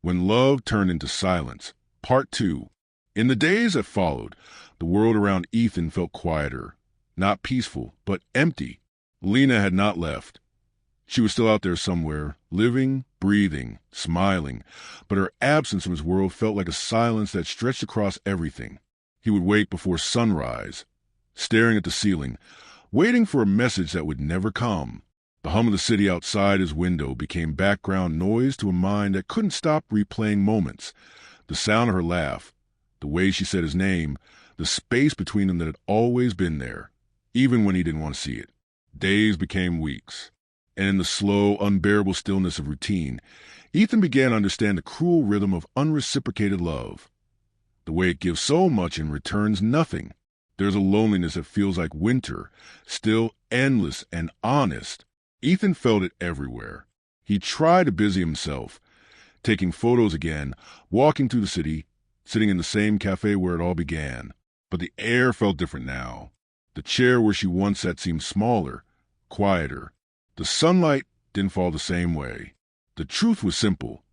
When Love Turned into Silence, Part 2. In the days that followed, the world around Ethan felt quieter. Not peaceful, but empty. Lena had not left. She was still out there somewhere, living, breathing, smiling, but her absence from his world felt like a silence that stretched across everything. He would wait before sunrise, staring at the ceiling, waiting for a message that would never come. The hum of the city outside his window became background noise to a mind that couldn't stop replaying moments. The sound of her laugh, the way she said his name, the space between them that had always been there, even when he didn't want to see it. Days became weeks, and in the slow, unbearable stillness of routine, Ethan began to understand the cruel rhythm of unreciprocated love. The way it gives so much and returns nothing. There's a loneliness that feels like winter, still endless and honest. Ethan felt it everywhere. He tried to busy himself, taking photos again, walking through the city, sitting in the same cafe where it all began. But the air felt different now. The chair where she once sat seemed smaller, quieter. The sunlight didn't fall the same way. The truth was simple.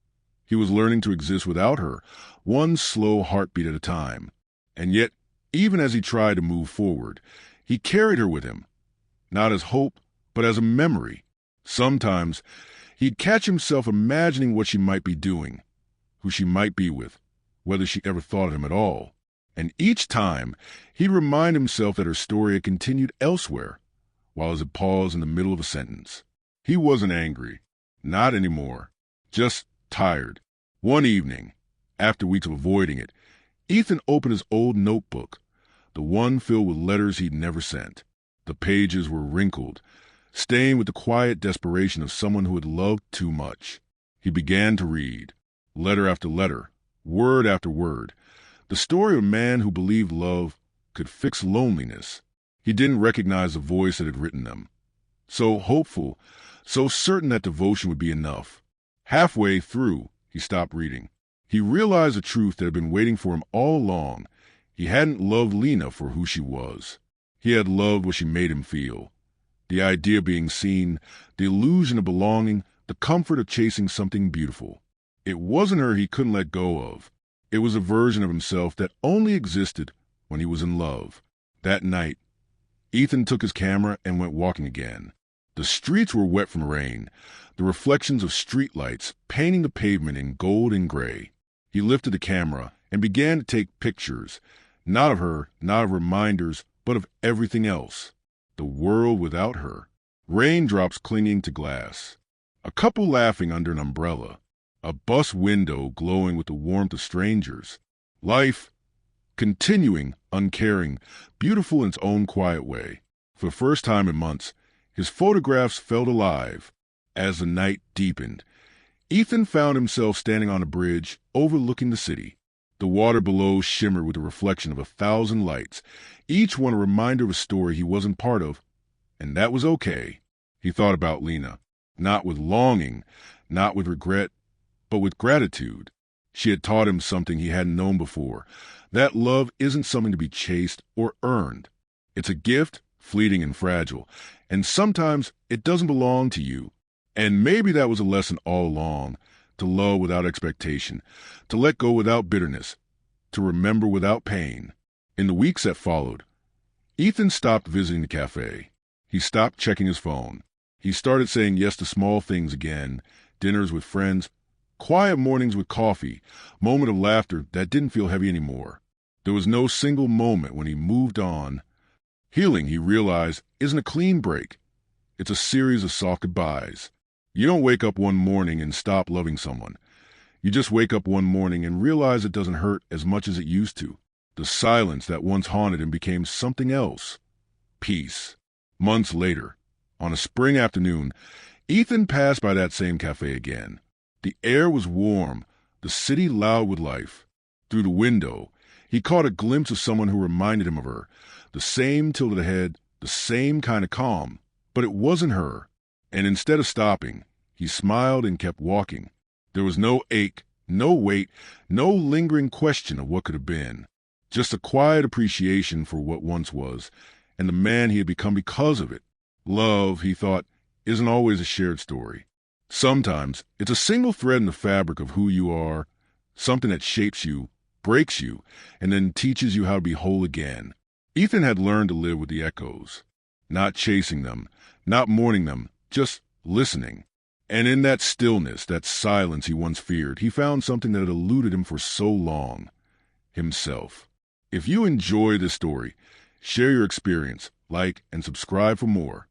He was learning to exist without her, one slow heartbeat at a time. And yet, even as he tried to move forward, he carried her with him, not as hope, but as a memory. Sometimes he'd catch himself imagining what she might be doing, who she might be with, whether she ever thought of him at all. And each time, he'd remind himself that her story had continued elsewhere, while it paused in the middle of a sentence. He wasn't angry. Not anymore. Just tired. One evening, after weeks of avoiding it, Ethan opened his old notebook, the one filled with letters he'd never sent. The pages were wrinkled, stained with the quiet desperation of someone who had loved too much. He began to read, letter after letter, word after word, the story of a man who believed love could fix loneliness. He didn't recognize the voice that had written them. So hopeful, so certain that devotion would be enough. Halfway through, he stopped reading. He realized the truth that had been waiting for him all along. He hadn't loved Lena for who she was. He had loved what she made him feel. The idea of being seen, the illusion of belonging, the comfort of chasing something beautiful. It wasn't her he couldn't let go of. It was a version of himself that only existed when he was in love. That night, Ethan took his camera and went walking again. The streets were wet from rain, the reflections of streetlights painting the pavement in gold and gray. He lifted the camera and began to take pictures, not of her, not of reminders, but of everything else. The world without her. Raindrops clinging to glass. A couple laughing under an umbrella. A bus window glowing with the warmth of strangers. Life, continuing, uncaring, beautiful in its own quiet way. For the first time in months, his photographs felt alive. As the night deepened, Ethan found himself standing on a bridge overlooking the city. The water below shimmered with the reflection of 1,000 lights, each one a reminder of a story he wasn't part of, and that was okay. He thought about Lena, not with longing, not with regret, but with gratitude. She had taught him something he hadn't known before, that love isn't something to be chased or earned. It's a gift, fleeting and fragile, and sometimes it doesn't belong to you. And maybe that was a lesson all along, to love without expectation, to let go without bitterness, to remember without pain. In the weeks that followed, Ethan stopped visiting the cafe. He stopped checking his phone. He started saying yes to small things again, dinners with friends, quiet mornings with coffee, moment of laughter that didn't feel heavy anymore. There was no single moment when he moved on. Healing, he realized, isn't a clean break. It's a series of soft goodbyes. You don't wake up one morning and stop loving someone. You just wake up one morning and realize it doesn't hurt as much as it used to. The silence that once haunted him became something else. Peace. Months later, on a spring afternoon, Ethan passed by that same cafe again. The air was warm, the city loud with life. Through the window, he caught a glimpse of someone who reminded him of her. The same tilted head, the same kind of calm. But it wasn't her. And instead of stopping, he smiled and kept walking. There was no ache, no weight, no lingering question of what could have been. Just a quiet appreciation for what once was, and the man he had become because of it. Love, he thought, isn't always a shared story. Sometimes it's a single thread in the fabric of who you are, something that shapes you, breaks you, and then teaches you how to be whole again. Ethan had learned to live with the echoes, not chasing them, not mourning them, just listening. And in that stillness, that silence he once feared, he found something that had eluded him for so long: himself. If you enjoy this story, share your experience, like, and subscribe for more.